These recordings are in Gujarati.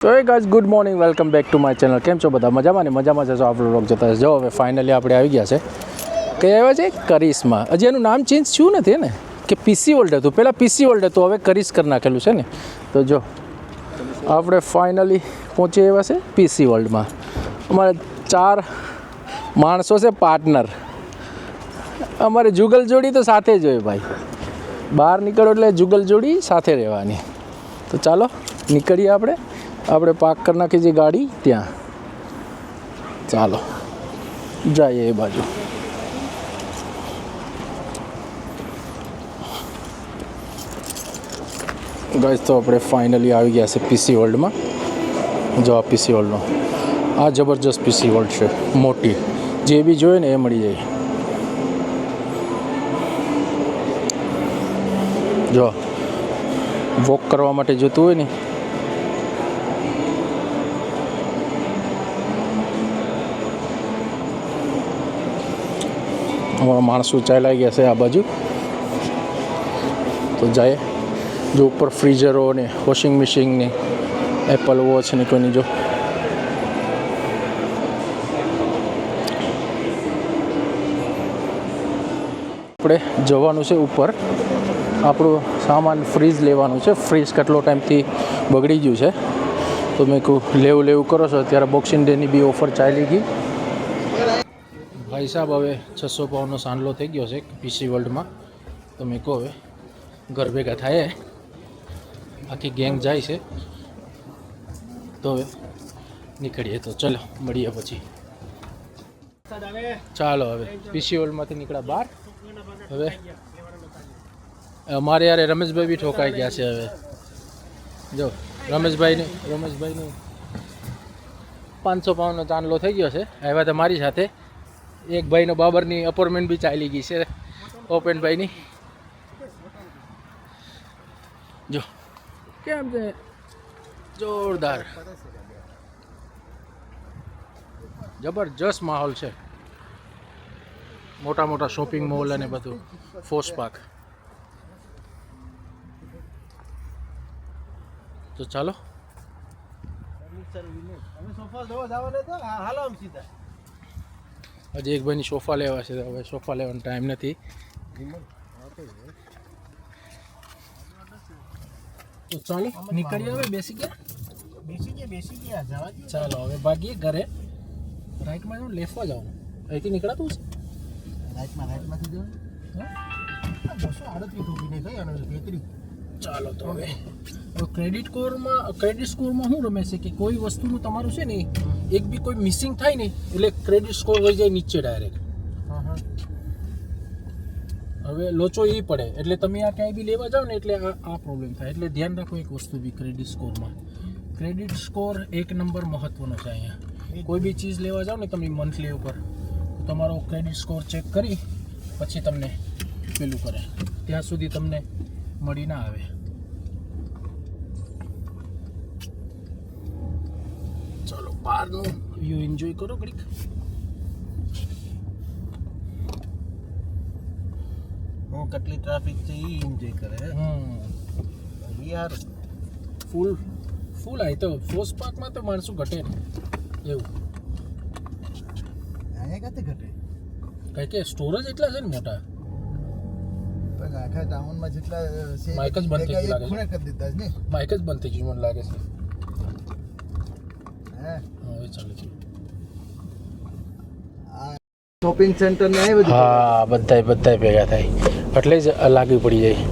તો hey guys good morning, welcome back to my channel. કેમ છો બધા? મજામાં ને? મજામાં જશો આપણો વ્લોગ જોતા જો હવે ફાઇનલી આપણે આવી ગયા છે. કઈ આવ્યા છે? કરીસમાં. હજી એનું નામ ચેન્જ થયું નથી ને, કે પીસી વર્લ્ડ હતું, પહેલાં પીસી વર્લ્ડ હતું, હવે કરીસ કરી નાખેલું છે ને. તો જો આપણે ફાઇનલી પહોંચી આવ્યા છે પીસી વર્લ્ડમાં. અમારે 4 માણસો છે પાર્ટનર. અમારે જુગલ જોડી તો સાથે જ હોય ભાઈ. બહાર નીકળો એટલે જુગલ જોડી સાથે રહેવાની. તો ચાલો નીકળીએ આપણે પાર્ક કરી નાખી છે ગાડી ત્યાં. ચાલો જઈએ એ બાજુ. ગાઈસ તો આપણે ફાઇનલી આવી ગયા છે પીસી વર્લ્ડમાં. જો આ પીસી વર્લ્ડનો આ જબરજસ્ત પીસી વર્લ્ડ છે, મોટી. જે બી જોઈએ ને એ મળી જાય. જો વોક કરવા માટે જોતું હોય ને, અમારા માણસો ચાલ્યા ગયા છે આ બાજુ. તો જાય જો ઉપર ફ્રીઝરો ને વોશિંગ મશીન ને એપલ વોચ ને કોઈની જો આપણે જવાનું છે ઉપર. આપણું સામાન ફ્રીઝ લેવાનું છે. ફ્રીઝ કેટલો ટાઈમથી બગડી ગયું છે, તો મેં કહું લેવું કરો છો. અત્યારે બોક્સિંગ ડેની બી ઓફર ચાલી ગઈ. ભાઈ સાહેબ હવે 600 પાઉન્ડનો સાંડલો થઈ ગયો છે પીસી વર્લ્ડમાં. તો મેં કહું હવે ઘર ભેગા થાય, આખી ગેંગ જાય છે. તો હવે નીકળીએ. તો ચલો મળીએ પછી. ચાલો હવે પીસી વર્લ્ડમાંથી નીકળ્યા બહાર. હવે અમારે યાર રમેશભાઈ બી ઠોકાઈ ગયા છે. હવે જો રમેશભાઈને 500 પાઉન્ડનો ચાંદલો થઈ ગયો છે. આવ્યા તો મારી સાથે. એક ભાઈનો બાબરની અપોઇન્ટમેન્ટ બી ચાલી ગઈ છે, ઓપેનભાઈની. જો કેમ છે, જોરદાર જબરજસ્ત માહોલ છે. મોટા મોટા શોપિંગ મોલ અને બધું. Force park. તો ચાલો હજી એક ભાઈની સોફા લેવા છે. હવે સોફા લેવાનો ટાઈમ નથી. તો ચાલો નીકળીએ. હવે બેસી ગયા. ચાલો હવે ભાગીએ ઘરે. રાઈટમાં જાઉં, લેફ્ટમાં જાઉં? અહીંથી નીકળાતું છે. રાઈટમાંથી જાઉં. ચાલો તો હવે ક્રેડિટ સ્કોરમાં શું રમે છે કે કોઈ વસ્તુનું તમારું છે ને એક બી કોઈ મિસિંગ થાય ને એટલે ક્રેડિટ સ્કોર વહી જાય નીચે ડાયરેક્ટ. હવે લોચો એ પડે એટલે તમે આ ક્યાંય બી લેવા જાઓ ને એટલે આ પ્રોબ્લેમ થાય. એટલે ધ્યાન રાખો એક વસ્તુ બી ક્રેડિટ સ્કોરમાં. ક્રેડિટ સ્કોર 1 નંબર મહત્વનો છે અહીંયા. કોઈ બી ચીઝ લેવા જાઓ ને તમે મંથલી ઉપર, તો તમારો ક્રેડિટ સ્કોર ચેક કરી પછી તમને પેલું કરે. ત્યાં સુધી તમને મળી ના આવે. ચાલો બહારનું વ્યૂ એન્જોય કરો ઘડીક. કેટલી ટ્રાફિક છે એ એન્જોય કરે. યાર ફૂલ આવી તો ફોર્સ પાર્કમાં તો માણસો ઘટે ને એવું. અહીંયા કાતે ઘટે કઈ કે સ્ટોરેજ એટલા છે ને મોટા. આખા ટાઉનમાં જેટલા માઇક જ બંધ થઈ ગયું લાગે ખૂણે કરી દીધા છે ને. માઇક જ બંધ થઈ ગયું મને લાગે છે. હા હવે ચાલે છે. શોપિંગ સેન્ટર ને આવી બધું. હા બધાય ભેગા થાય એટલે જ લાગી પડી જાય.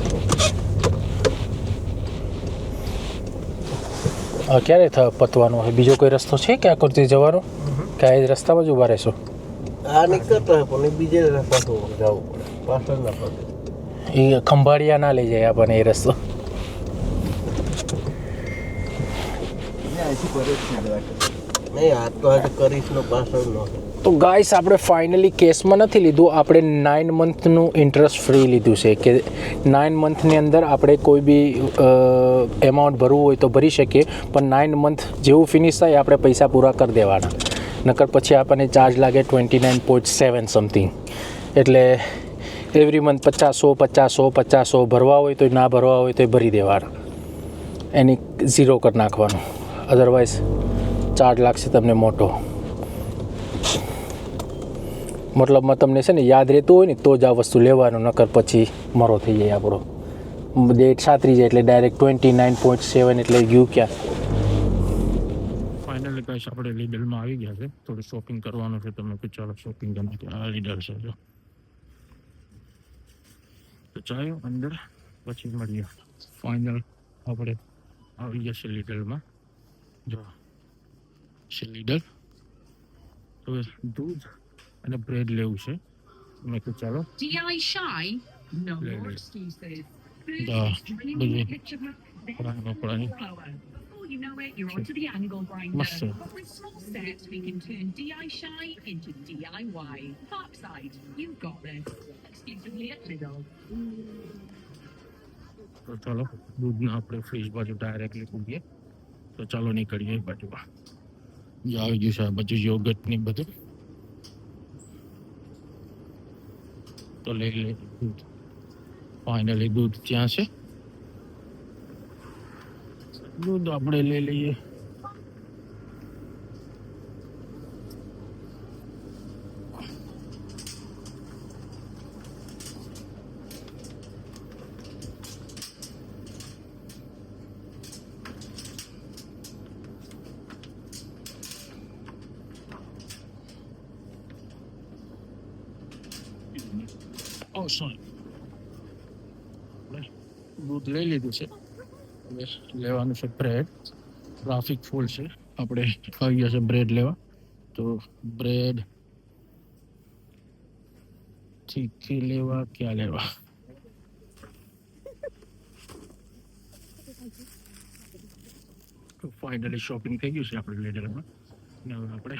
ક્યારે પતવાનું હોય? બીજો કોઈ રસ્તો છે કે આ કરતી જવાનો કે આ રસ્તામાં જ ઊભા રહેશો? આ નીકળતો હોય પણ બીજે પાછું જવું પડે. પાછળ ના પડે. એ ખંભાળિયા ના લઈ જાય આપણને એ રસ્તો. નહીં આ તો આજે કરીશનો પાછળનો. તો ગાઈસ આપણે ફાઇનલી કેસમાં નથી લીધું. આપણે 9 મંથનું ઇન્ટરેસ્ટ ફ્રી લીધું છે કે 9 મંથની અંદર આપણે કોઈ બી એમાઉન્ટ ભરવું હોય તો ભરી શકીએ, પણ 9 મંથ જેવું ફિનિશ થાય આપણે પૈસા પૂરા કરી દેવાના. નકર પછી આપણને ચાર્જ લાગે 29.7 સમથિંગ. એટલે એવરી મંથ 50 ભરવા હોય તો ના ભરવા હોય તો ભરી દેવાના. એની ઝીરો કરી નાખવાનું. અધરવાઇઝ ચાર્જ લાગશે તમને મોટો. મતલબમાં તમને છે ને યાદ રહેતું હોય ને તો જ આ વસ્તુ લેવાનું, નકર પછી મરો થઈ જાય આપણો. ડેટ સાતરી જાય એટલે ડાયરેક્ટ 29.7 એટલે ગયું ક્યાં. ફાઇનલી ગાઈસ આપણે લીડલમાં આવી ગયા છે. થોડું શોપિંગ કરવાનું છે. તમે કે ચાલો શોપિંગ ગમે તે આ લીડલ છે જો. તો ચાલો અંદર પછી મળીએ. ફાઇનલ આપણે આવી ગયા છે લીડલમાં. જો છે લીડલ. તો દૂધ અને બ્રેડ લેવું છે. મેં કહ્યું ચાલો DI shy? No Lele. more excuses. Da, Joining beli. the picture map, then કપડાની flower. Before you know it, you're onto the angle grinder. મસ્ત છે. But with small steps, we can turn DI shy into DIY. Parkside, you've got this. Exclusively at Lidl. તો ચાલો દૂધને આપણે ફ્રીજ બાજુ ડાયરેક્ટલી કૂદીએ. તો ચાલો નીકળીએ એ બાજુમાં. જે આવી ગયું છે આ બાજુ યોગર્ટ ને બધું. તો લઈ લે દૂધ. ફાઇનલી દૂધ ત્યાં છે. દૂધ આપણે લઈ લઈએ. ઓ સોરી, દૂધ લઈ લીધું છે. હવે લેવાનું છે બ્રેડ. ટ્રાફિક ફૂલ છે. આપણે આવી ગયા છે બ્રેડ લેવા. તો બ્રેડ તીખી લેવા ક્યાં લેવા? તો ફાઇનલી શોપિંગ થઈ ગયું છે આપણે લીડરમાં. ને હવે આપણે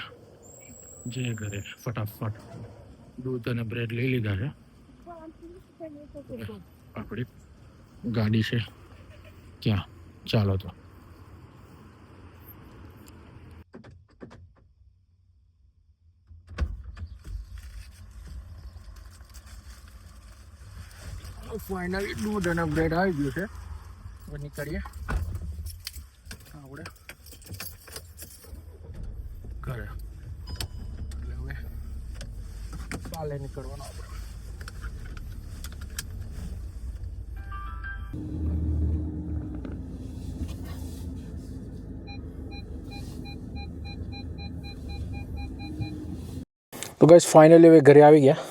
જે ઘરે ફટાફટ દૂધ અને બ્રેડ લઈ લીધા છે. આપણી ગાડી છે ત્યાં. ચાલો તો ફાઇનલી દૂધ અને બ્રેડ આવી ગયું છે. હવે નીકળીએ આપણે ઘરે. એટલે હવે કાલે નીકળવાનું આપણે. તો ગાઈસ ફાઇનલી હવે ઘરે આવી ગયા.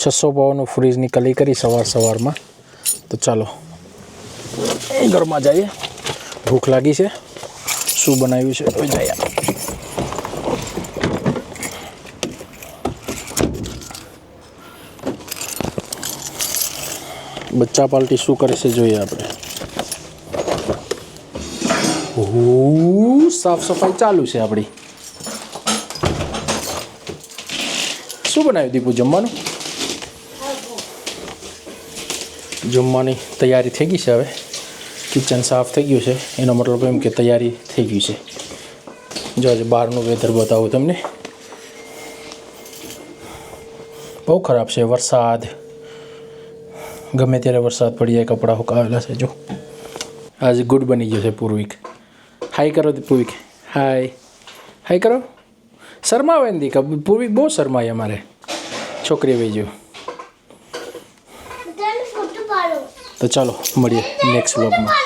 600 પાવરનું ફ્રીજની કલી કરી સવારમાં. તો ચાલો ઘરમાં જઈએ. ભૂખ લાગી છે. શું બનાવ્યું છે હવે જઈએ. બચ્ચા પાર્ટી શું કરે છે જોઈએ આપણે. સાફ સફાઈ ચાલુ છે આપણી. શું બનાવ્યું દીપુ જમવાનું? જમવાની તૈયારી થઈ ગઈ છે. હવે કિચન સાફ થઈ ગયું છે. એનો મતલબ એમ કે તૈયારી થઈ ગઈ છે. જો આજે બહારનું વેધર બતાવું તમને. બહુ ખરાબ છે. વરસાદ ગમે ત્યારે વરસાદ પડી જાય. કપડાં સુકાવેલા છે. જો આજે ગુડ બની ગયો છે પૂર્વિક. હાય કરો પૂર્વિક. હાય હાય કરો. શરમાવે ને દીકા. પૂર્વિક બહુ શરમાય અમારે છોકરી વેજો. તો ચાલો મળીએ નેક્સ્ટ વ્લોગમાં.